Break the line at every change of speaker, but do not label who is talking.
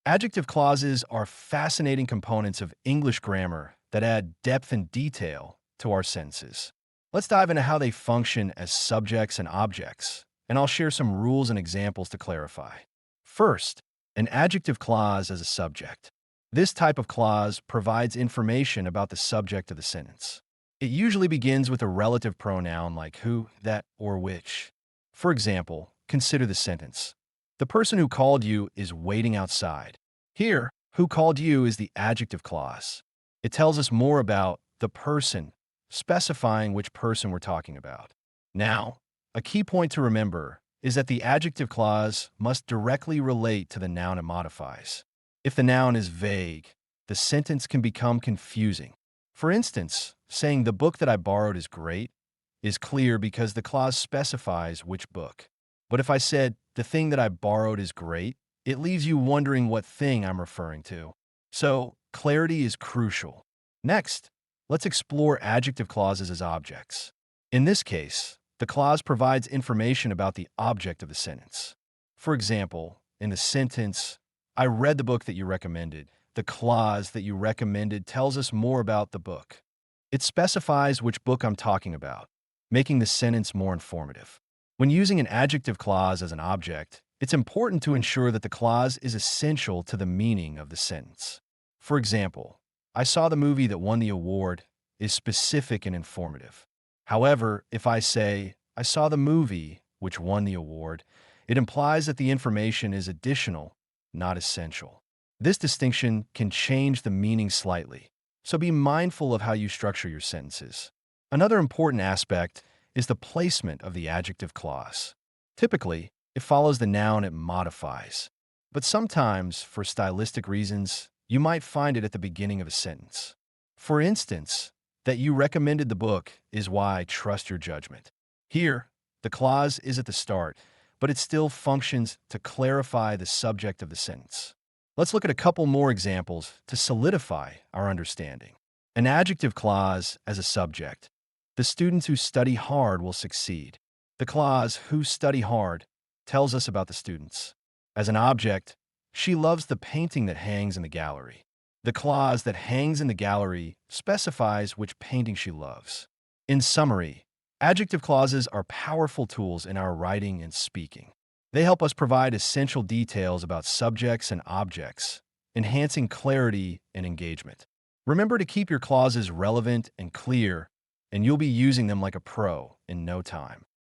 Adjective clauses are fascinating components of English grammar that add depth and detail to our sentences. Let's dive into how they function as subjects and objects, and I'll share some rules and examples to clarify. First, an adjective clause as a subject. This type of clause provides information about the subject of the sentence. It usually begins with a relative pronoun like who, that, or which. For example, consider the sentence. The person who called you is waiting outside. Here, who called you is the adjective clause. It tells us more about the person, specifying which person we're talking about. Now, a key point to remember is that the adjective clause must directly relate to the noun it modifies. If the noun is vague, the sentence can become confusing. For instance, saying the book that I borrowed is great is clear because the clause specifies which book. But if I said the thing that I borrowed is great, it leaves you wondering what thing I'm referring to. So, clarity is crucial. Next, let's explore adjective clauses as objects. In this case, the clause provides information about the object of the sentence. For example, in the sentence, I read the book that you recommended, the clause that you recommended tells us more about the book. It specifies which book I'm talking about, making the sentence more informative. When using an adjective clause as an object, it's important to ensure that the clause is essential to the meaning of the sentence. For example, I saw the movie that won the award is specific and informative. However, if I say, I saw the movie which won the award, it implies that the information is additional, not essential. This distinction can change the meaning slightly, so be mindful of how you structure your sentences. Another important aspect is the placement of the adjective clause. Typically, it follows the noun it modifies, but sometimes, for stylistic reasons, you might find it at the beginning of a sentence. For instance, that you recommended the book is why I trust your judgment. Here, the clause is at the start, but it still functions to clarify the subject of the sentence. Let's look at a couple more examples to solidify our understanding. An adjective clause as a subject. The students who study hard will succeed. The clause, who study hard, tells us about the students. As an object, she loves the painting that hangs in the gallery. The clause that hangs in the gallery specifies which painting she loves. In summary, adjective clauses are powerful tools in our writing and speaking. They help us provide essential details about subjects and objects, enhancing clarity and engagement. Remember to keep your clauses relevant and clear, and you'll be using them like a pro in no time.